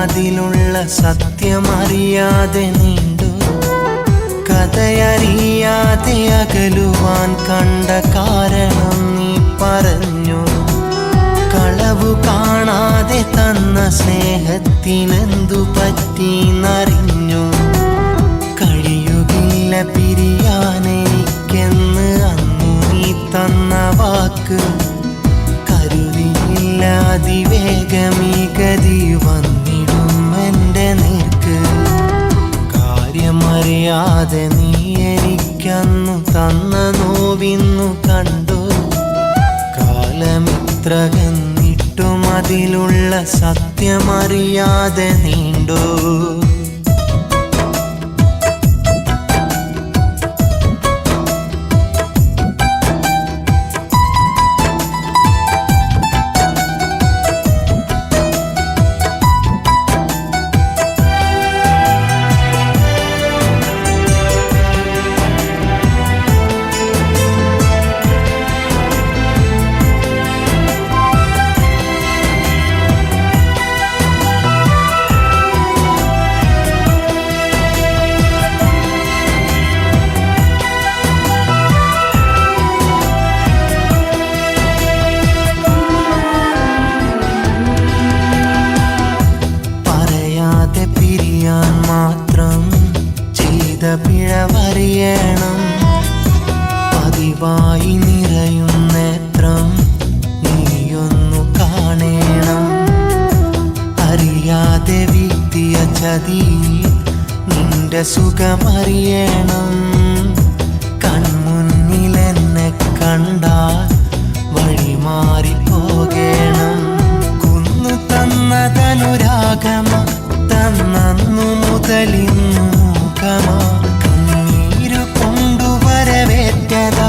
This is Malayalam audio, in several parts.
അതിലുള്ള സത്യമറിയാതെ നീണ്ടു. കഥയറിയാതെ അകലുവാൻ കണ്ട കാരണം നീ പറഞ്ഞു. കളവു കാണാതെ തന്ന സ്നേഹത്തിനെന്തു പറ്റിയെന്നറിഞ്ഞു. കഴിയുകില്ല പിരിയാനെനിക്കെന്ന് അന്നു നീ തന്ന വാക്ക്. കരുതിയില്ല അതിവേഗമീ ഗതി വന്നിടും എൻ്റെ നേർക്ക്. കാര്യമറിയാതെ നീ എനിക്കന്നു തന്ന നോവിന്നു കണ്ടു. കാലമിത്രകന്നിട്ടും അതിലുള്ള സത്യമറിയാതെ നീണ്ടു. മാത്രം ചെയ്ത പിഴവറിയണം. പതിവായി നിറയും നേത്രം നീയൊന്നു കാണേണം. അറിയാതെ വീഴ്ത്തിയ ചതി നിന്റെ സുഖമറിയണം. കൺമുന്നിലെന്നെ കണ്ടാൽ വഴിമാറിപ്പോകേണം. കുന്നു തന്നതനുരാഗമ തന്നു മുതലിന്നു മുഖമാ. കണ്ണീരു കൊണ്ടുവരവേറ്റത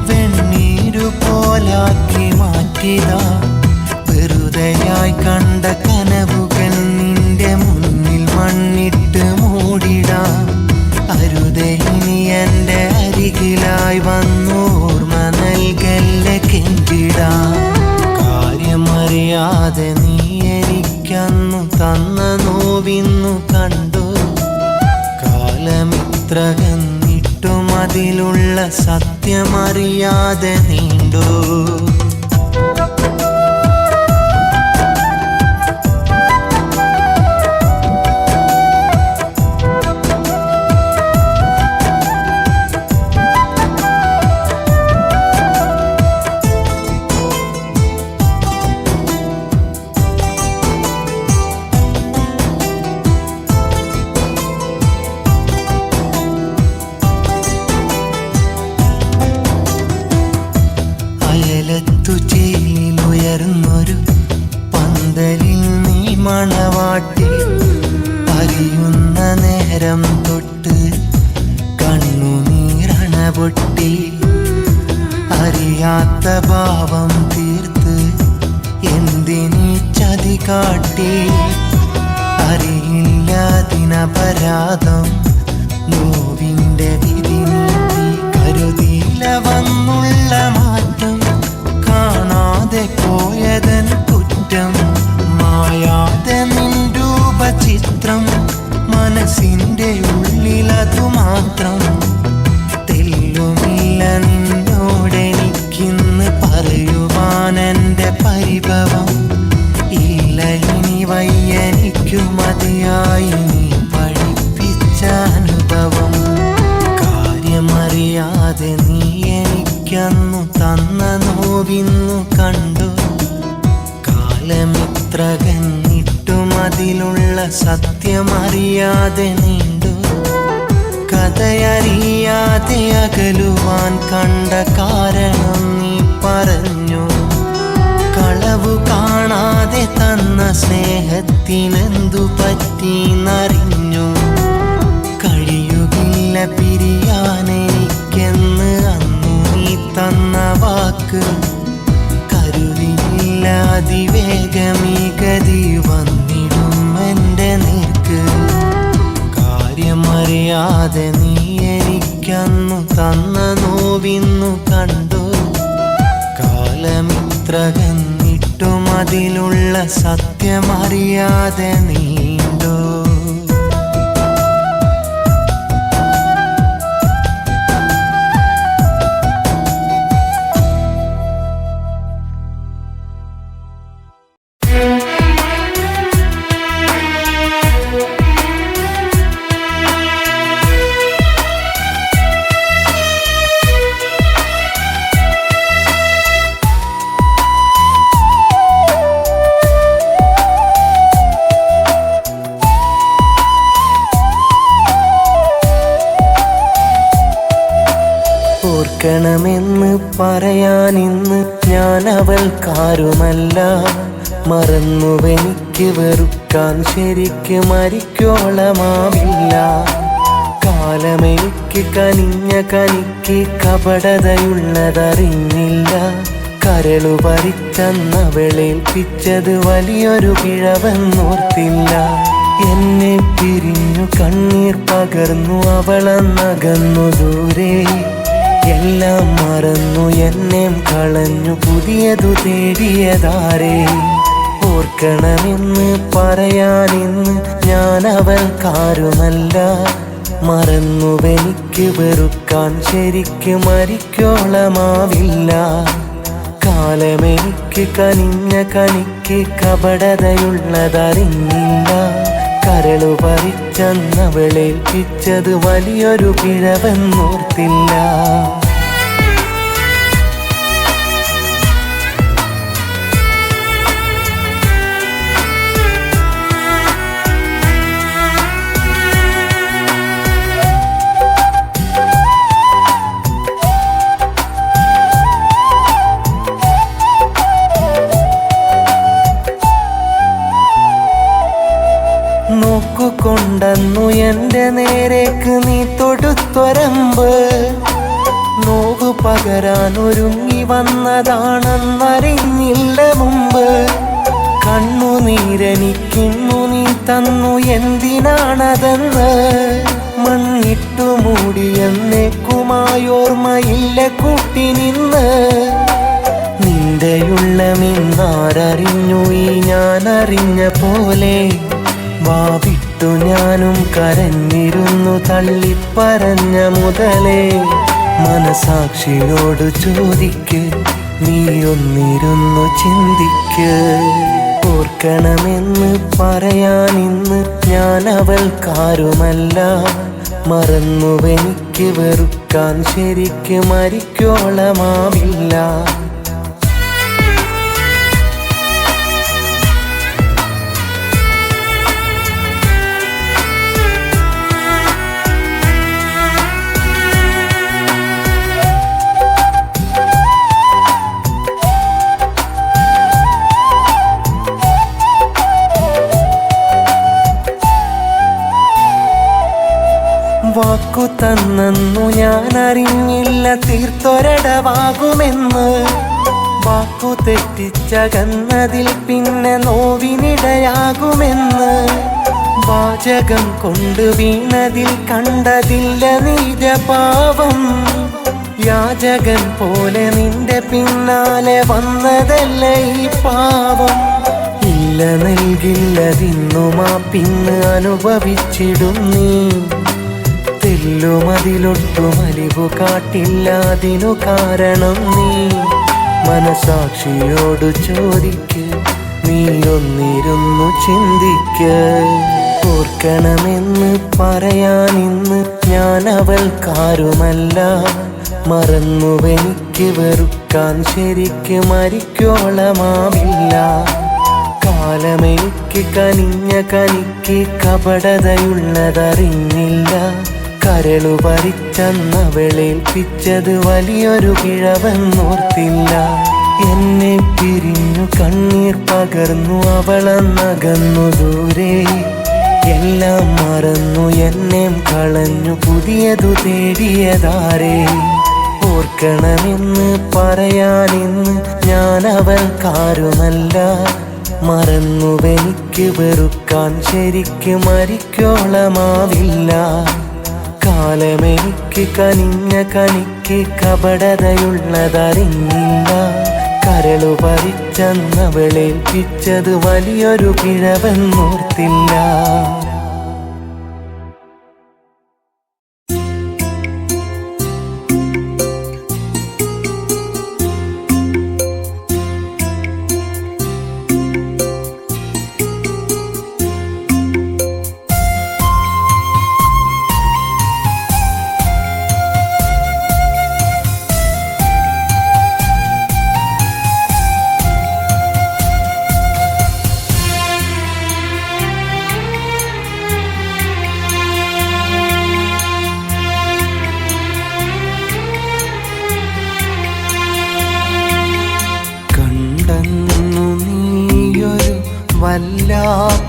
വെണ്ണീരു പോലാക്കി മാറ്റിത. വെറുതെയായി കണ്ട കനവുകൾ നിന്റെ മുന്നിൽ മണ്ണിട്ട് മൂടിടാം. അരുതേ ഇനി എൻ്റെ അരികിലായി വന്നു ഓർമ്മ നൽകല്ല കെഞ്ചിടാം. കാര്യമറിയാതെ നീ എനിക്കന്നു തന്ന നോവിന്നു കണ്ടു. കാലമിത്രകന്നിട്ടും അതിലുള്ള സത്യമറിയാതെ നീണ്ടു. ഉയർന്നൊരു പന്തലിൽ നീ മണവാട്ടി. അറിയുന്ന നേരം തൊട്ട് കണ്ണുനീരണ പൊട്ടി. അറിയാത്ത ഭാവം തീർത്ത് എന്തിനീ ചതി കാട്ടി. അറിയില്ല ദിനപരാധം നോവിൻ്റെ വിധി നീട്ടി. കരുതിയില്ല വന്നുള്ള മാറ്റം കാണാതെ പോയതൻ കുറ്റം. മായാതെ നിൻ രൂപചിത്രം മനസ്സിൻ്റെ ഉള്ളിലതു മാത്രം. തെല്ലുമില്ല നിന്നോടെനിക്കിന്ന് പറയുവാൻ എൻ്റെ പരിഭവം. ഇല്ല ഇനി വയ്യനിക്കു മതിയായി നീ പഠിപ്പിച്ച അനുഭവം. കാര്യമറിയാതെ നീ എനിക്കന്നു തന്ന നോവിന്നു കണ്ടു. കാലമിത്രകന്നിട്ടും അതിലുള്ള സത്യമറിയാതെ നീണ്ടു. കഥയറിയാതെ അകലുവാൻ കണ്ട കാരണം നീ പറഞ്ഞു. കളവു കാണാതെ തന്ന സ്നേഹത്തിനെന്തു പറ്റിയെന്നറിഞ്ഞു. കഴിയുകില്ല പിരിയാനെനിക്കെന്ന് അന്നു നീ തന്ന വാക്ക്. കരുതിയില്ല അതിവേഗമീ ഗതി വന്നിടും എൻ്റെ നേർക്ക്. കാര്യമറിയാതെ നീ എനിക്കന്നു തന്ന നോവിന്നു കണ്ടു. കാലമിത്രകന്നിട്ടും അതിലുള്ള സത്യമറിയാതെ നീ ഓർക്കണമെന്ന് പറയാനിന്ന് ഞാൻ അവൾക്കാരുമല്ല. മറന്നുവെനിക്ക് വെറുക്കാൻ ശരിക്ക് മരിക്കോളമാവില്ല. കാലമെനിക്ക് കനിഞ്ഞ കനിക്ക് കപടതയുള്ളതറിഞ്ഞില്ല. കരളു പറിച്ചന്നവളേൽപ്പിച്ചത് വലിയൊരു പിഴവെന്നോർത്തില്ല. എന്നെ പിരിഞ്ഞു കണ്ണീർ പകർന്നു അവളന്നകന്നു ദൂരെ. എല്ലാം മറന്നു എന്നെ കളഞ്ഞു പുതിയതു തേടിയതാരേ. ഓർക്കണമെന്ന് പറയാനിന്ന് ഞാൻ അവൾക്കാരുമല്ല. മറന്നുവെനിക്ക് വെറുക്കാൻ ശരിക്ക് മരിക്കോളമാവില്ല. കാലമെനിക്ക് കനിഞ്ഞ കനിക്ക് കപടതയുള്ളതറിഞ്ഞില്ല. കരളു പറിച്ചന്നവളേൽപ്പിച്ചത് വലിയൊരു പിഴവെന്നോർത്തില്ല. നോക്കുകൊണ്ടെന്നു എൻ്റെ നേരേക്ക് നീ തൊടുത്തൊരമ്പ്. നോവു പകരാനൊരുങ്ങി വന്നതാണെന്നറിഞ്ഞില്ല മുമ്പ്. കണ്ണുനീരെനിക്കിന്നു നീ തന്നു എന്തിനാണതെന്ന്. മണ്ണിട്ടു മൂടിയെന്നേക്കുമായോർമ്മയില്ല കൂട്ടി നിന്ന്. നിന്റെയുള്ളമിന്നാരറിഞ്ഞു ഈ ഞാനറിഞ്ഞ പോലെ. വാവിട്ടു ഞാനും കരഞ്ഞിരുന്നു തള്ളിപ്പറഞ്ഞ മുതലേ. മനസാക്ഷിയോട് ചോദിക്ക്, നീയൊന്നിരുന്നു ചിന്തിക്ക്. ഓർക്കണമെന്ന് പറയാനിന്ന് ഞാൻ അവൾക്കാരുമല്ല. മറന്നുവെനിക്ക് വെറുക്കാൻ ശരിക്ക് മരിക്കോളമാവില്ല. വാക്കു തന്നു ഞാനറിഞ്ഞില്ല തീർത്തൊരടവാകുമെന്ന്. വാക്കു തെറ്റിച്ചകന്നതിൽ പിന്നെ നോവിനിടയാകുമെന്ന്. വാചകം കൊണ്ട് വീണതിൽ കണ്ടതില്ല നീജപാവം. യാചകൻ പോലെ നിന്റെ പിന്നാലെ വന്നതല്ല ഈ പാവം. ഇല്ല നൽകില്ലതിന്നുമാ പിന്നെ അനുഭവിച്ചിടും നീ. തെല്ലുമതിലൊട്ടും അലിവു കാട്ടില്ലാതിനു കാരണം നീ. മനസാക്ഷിയോട് ചോദിക്ക്, നീയൊന്നിരുന്നു ചിന്തിക്ക്. ഓർക്കണമെന്ന് പറയാനിന്ന് ഞാൻ അവൾക്കാരുമല്ല. മറന്നുവെനിക്ക് വെറുക്കാൻ ശരിക്ക് മരിക്കോളമാവില്ല. കാലമെനിക്ക് കനിഞ്ഞ കനിക്ക് കപടതയുള്ളതറിഞ്ഞില്ല. കരളു പറിച്ചന്നവളേൽപ്പിച്ചത് വലിയൊരു പിഴവെന്നോർത്തില്ല. എന്നെ പിരിഞ്ഞു കണ്ണീർ പകർന്നു അവളന്നകന്നു ദൂരെ. എല്ലാം മറന്നു എന്നെ കളഞ്ഞു പുതിയതു തേടിയതാരേ. ഓർക്കണമെന്ന് പറയാനിന്ന് ഞാൻ അവൾക്കാരുമല്ല. മറന്നുവെനിക്ക് വെറുക്കാൻ ശരിക്ക് മരിക്കോളമാവില്ല. കാലമെനിക്ക് കനിഞ്ഞ കനിക്ക് കപടതയുള്ളതറിഞ്ഞില്ല. കരളു പറിച്ചന്നവളേൽപ്പിച്ചത് വലിയൊരു പിഴവെന്നോർത്തില്ല.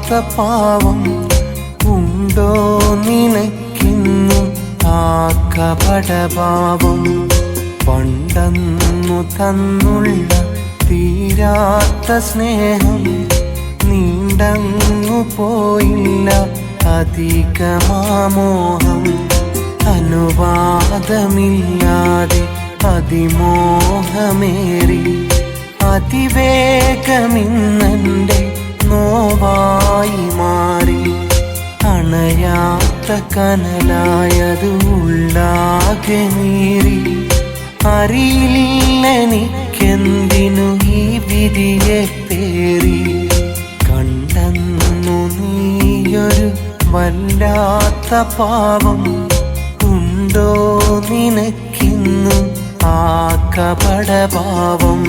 പാവം ഉണ്ടോ നിനക്കിന്നും ആ കപടഭാവം? പണ്ടന്നു തന്നുള്ള തീരാത്ത സ്നേഹം നീണ്ടങ്ങു പോയില്ല അധികമാമോഹം. അനുവാദമില്ലാതെ അതിമോഹമേറി അതിവേഗമിന്നെൻ്റെ നോവായി മാറി. അണയാത്ത കനലായതു ഉള്ളാകെ നീറി. അറിയില്ലെനിക്കെന്തിനു ഈ വിധിയെ പേറി. കണ്ടെന്നു നീയൊരു വല്ലാത്ത പാവം ഉണ്ടോ നിനക്കിന്നും ആ കപടഭാവം?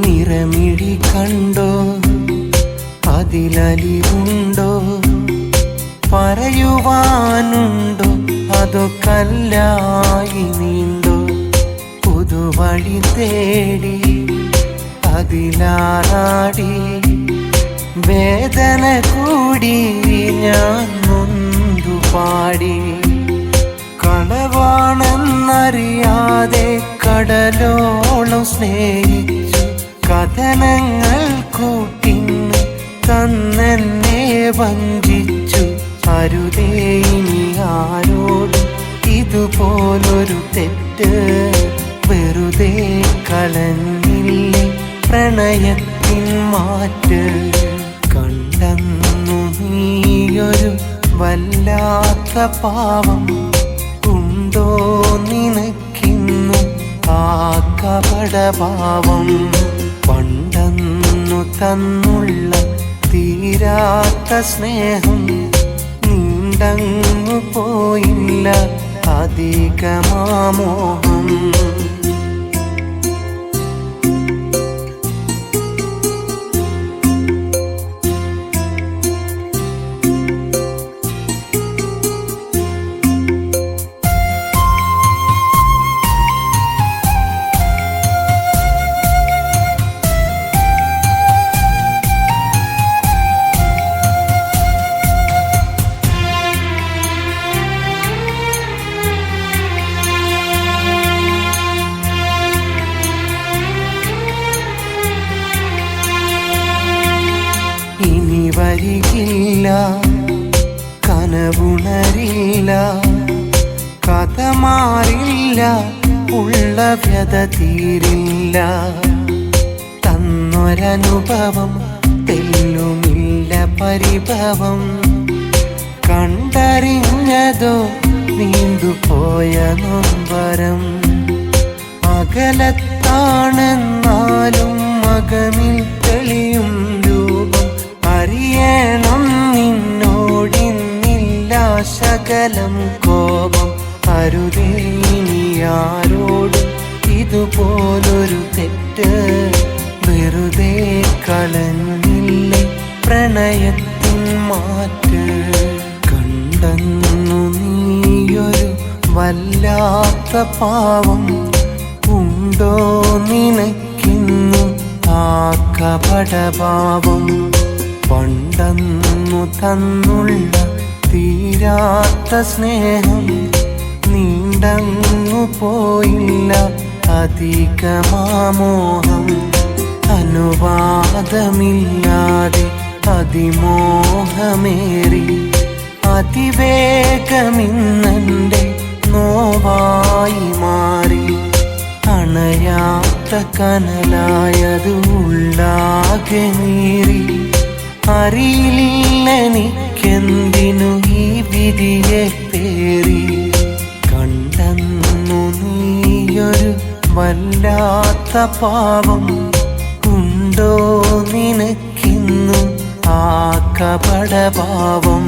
നിറമിഴി കണ്ടോ അതിലലിവുണ്ടോ? പറയുവാനുണ്ടോ അതോ കല്ലായി നീണ്ടോ? പുതുവഴി തേടി അതിലാറാടി വേദന കൂടി ഞാൻ നൊന്തു പാടി. കളവാണെന്നറിയാതെ കടലോളം സ്നേഹിച്ചു കഥനങ്ങൾ കൂട്ടിന്ന് തന്നെന്നെ വഞ്ചിച്ചു. അരുതേ ഇനി ആരോടും ഇതുപോലൊരു തെറ്റ്. വെറുതെ കളഞ്ഞില്ലേ പ്രണയത്തിൻ മാറ്റ്. കണ്ടെന്നു നീയൊരു വല്ലാത്ത പാവം ഉണ്ടോ നിനക്കിന്നും ആ കപടഭാവം? പണ്ടെന്നു തന്നുള്ള തീരാത്ത സ്നേഹം നീണ്ടങ്ങു പോയില്ല അധികമാമോഹം. ഇനി വരികില്ല കനവുണരില്ല കഥ മാറില്ല ഉള്ള വ്യത തീരില്ല. തന്നൊരനുഭവം തെല്ലുമില്ല പരിഭവം. കണ്ടറിഞ്ഞതോ നീണ്ടുപോയ നൊമ്പരം. അകലത്താണെന്നാലും മകനിൽ തെളിയും രൂപം. അറിയണം നിന്നോടിന്നില്ല ശകലം കോപം. അരുതേ ഇനി ആരോടും ഇതുപോലൊരു തെറ്റ്. വെറുതെ കളഞ്ഞില്ലേ പ്രണയത്തിൻ മാറ്റ്. കണ്ടെന്നു നീയൊരു വല്ലാത്ത പാവം ഉണ്ടോ നിനക്കിന്നും ആ കപടഭാവം? പണ്ടെന്നു തന്നുള്ള തീരാത്ത സ്നേഹം നീണ്ടങ്ങു പോയില്ല അധികമാമോഹം. അനുവാദമില്ലാതെ അതിമോഹമേറി അതിവേഗമിന്നെൻ്റെ നോവായി മാറി. അണയാത്ത കനലായതു ഉള്ളാകെ നീറി. അറിയില്ലെനിക്കെന്തിനു ഈ വിധിയെ പേറി. കണ്ടെന്നു നീയൊരു വല്ലാത്ത പാവം ഉണ്ടോ നിനക്കിന്നും ആ കപടഭാവം